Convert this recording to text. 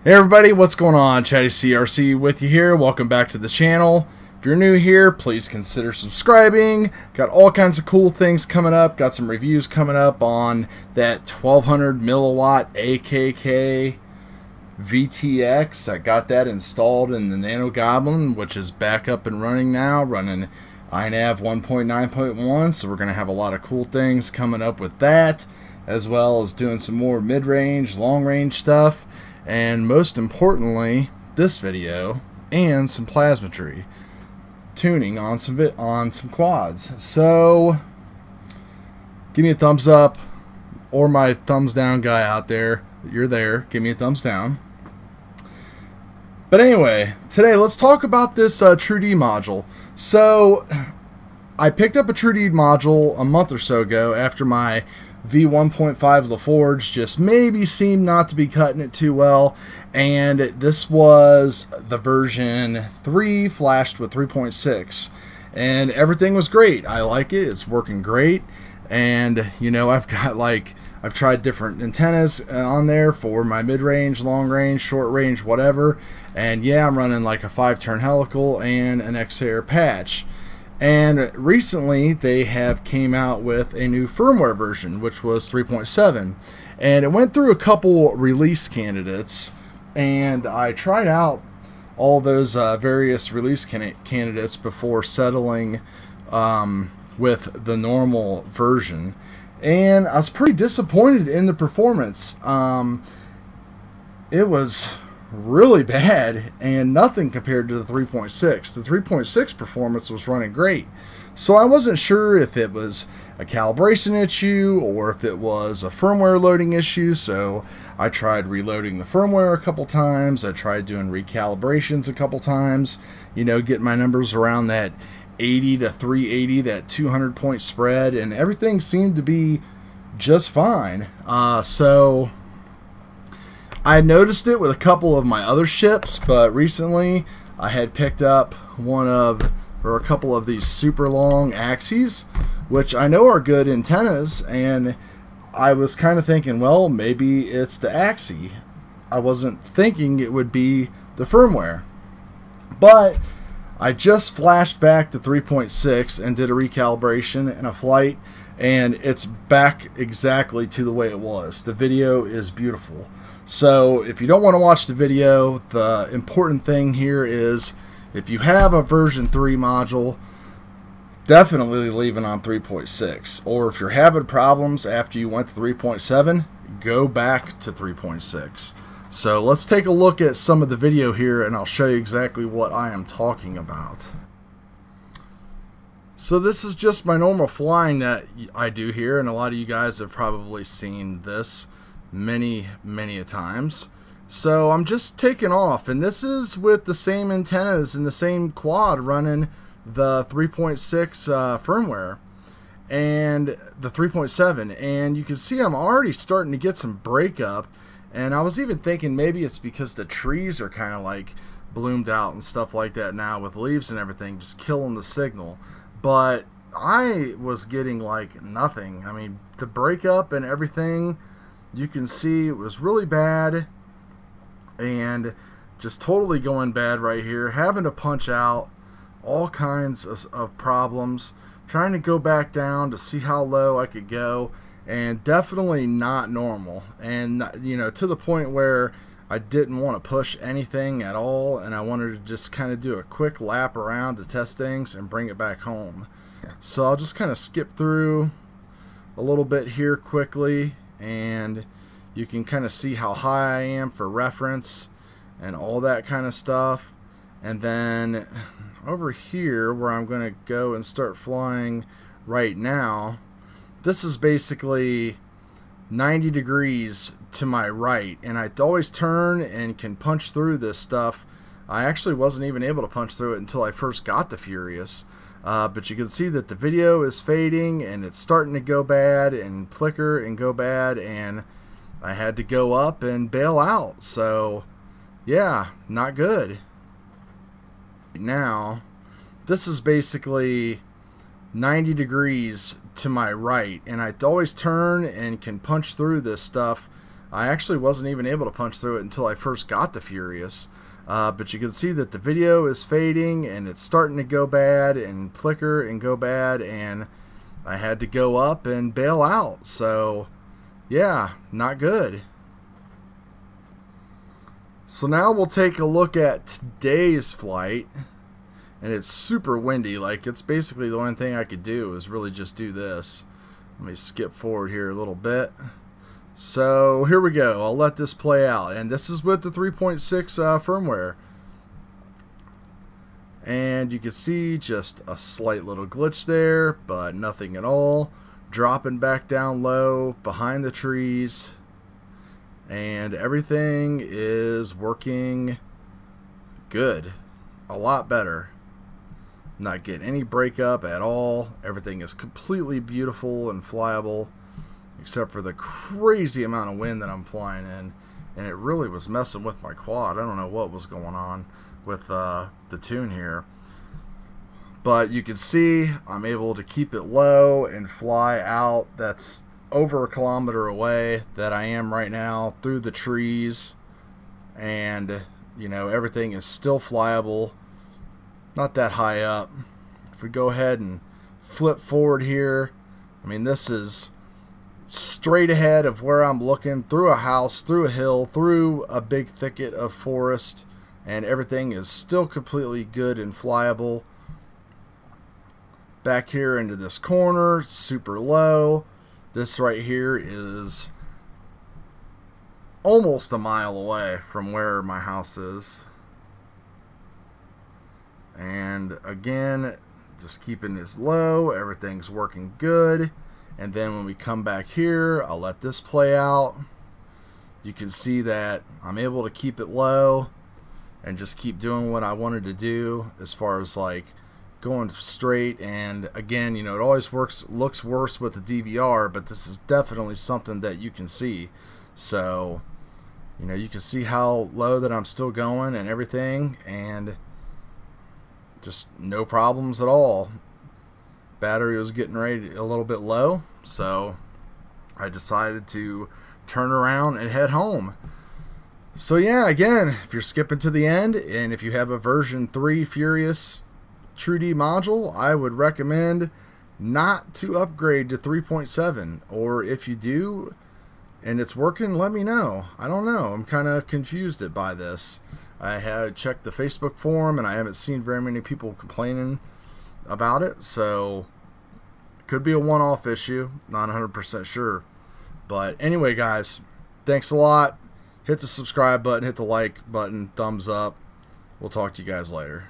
Hey everybody, what's going on? Chadwick.cervinski with you here. Welcome back to the channel. If you're new here, please consider subscribing. Got all kinds of cool things coming up. Got some reviews coming up on that 1200 milliwatt AKK VTX. I got that installed in the NANO GOBLIN, which is back up and running now, running iNav 1.9.1. So we're going to have a lot of cool things coming up with that, as well as doing some more mid-range, long-range stuff. And most importantly, this video and some plasmatry tuning on some quads. So give me a thumbs up, or my thumbs down guy out there, you're there, give me a thumbs down. But anyway, today let's talk about this Tru-D module. So I picked up a Tru-D module a month or so ago after my V1.5 LaForge just maybe seemed not to be cutting it too well, and this was the version 3 flashed with 3.6, and everything was great. I like it, it's working great. And you know, I've tried different antennas on there for my mid-range, long-range, short-range, whatever, and yeah, I'm running like a 5-turn helical and an X-Air patch. And recently they have came out with a new firmware version, which was 3.7, and it went through a couple release candidates, and I tried out all those various release candidates before settling with the normal version, and I was pretty disappointed in the performance. It was really bad and nothing compared to the 3.6. The 3.6 performance was running great, so I wasn't sure if it was a calibration issue or if it was a firmware loading issue. So I tried reloading the firmware a couple times, I tried doing recalibrations a couple times, you know, getting my numbers around that 80 to 380, that 200 point spread, and everything seemed to be just fine. So I noticed it with a couple of my other ships, but recently I had picked up a couple of these super long axes, which I know are good antennas, and I was kind of thinking, well, maybe it's the axis. I wasn't thinking it would be the firmware. But I just flashed back to 3.6 and did a recalibration and a flight, and it's back exactly to the way it was. The video is beautiful. So if you don't want to watch the video, the important thing here is if you have a version 3 module, definitely leave it on 3.6. Or if you're having problems after you went to 3.7, go back to 3.6. So let's take a look at some of the video here, and I'll show you exactly what I am talking about. So this is just my normal flying that I do here, and a lot of you guys have probably seen this many a times. So I'm just taking off, and this is with the same antennas and the same quad running the 3.6 firmware and the 3.7, and you can see I'm already starting to get some breakup, and I was even thinking maybe it's because the trees are kind of like bloomed out and stuff like that now with leaves and everything just killing the signal, but I was getting like nothing. I mean, the breakup and everything, you can see it was really bad, and just totally going bad right here, having to punch out, all kinds of problems, trying to go back down to see how low I could go, and definitely not normal, and you know, to the point where I didn't want to push anything at all, and I wanted to just kind of do a quick lap around to test things and bring it back home. So I'll just kind of skip through a little bit here quickly, and you can kind of see how high I am for reference and all that kind of stuff. And then over here where I'm going to go and start flying right now, this is basically 90 degrees to my right, and I always turn and can punch through this stuff. I actually wasn't even able to punch through it until I first got the Furious. But you can see that the video is fading, and it's starting to go bad and flicker and go bad, and I had to go up and bail out. So yeah, not good. Now this is basically 90 degrees to my right, and I always turn and can punch through this stuff. I actually wasn't even able to punch through it until I first got the Furious. But you can see that the video is fading and it's starting to go bad and flicker and go bad, and I had to go up and bail out. So yeah, not good. So now we'll take a look at today's flight, and it's super windy. Like, it's basically the only thing I could do is really just do this. Let me skip forward here a little bit. So here we go. I'll let this play out, and this is with the 3.6 firmware. And you can see just a slight little glitch there, but nothing at all. Dropping back down low behind the trees, and everything is working good. A lot better. Not getting any breakup at all. Everything is completely beautiful and flyable, except for the crazy amount of wind that I'm flying in, and it really was messing with my quad. I don't know what was going on with the tune here, but you can see I'm able to keep it low and fly out. That's over a kilometer away that I am right now, through the trees, and you know, everything is still flyable, not that high up. If we go ahead and flip forward here, I mean, this is straight ahead of where I'm looking, through a house, through a hill, through a big thicket of forest, and everything is still completely good and flyable. Back here into this corner, super low. This right here is almost a mile away from where my house is. And again, just keeping this low, everything's working good. And then when we come back here, I'll let this play out. You can see that I'm able to keep it low and just keep doing what I wanted to do as far as like going straight. And again, you know, it always looks worse with the DVR, but this is definitely something that you can see. So, you know, you can see how low that I'm still going and everything, and just no problems at all. Battery was getting ready a little bit low, so I decided to turn around and head home. So yeah, again, if you're skipping to the end, and if you have a version 3 Furious Tru-D module, I would recommend not to upgrade to 3.7, or if you do and it's working, let me know. I don't know, I'm kind of confused by this. I had checked the Facebook forum and I haven't seen very many people complaining about it, so it could be a one-off issue, not 100% sure. But anyway, guys, thanks a lot. Hit the subscribe button, hit the like button, thumbs up. We'll talk to you guys later.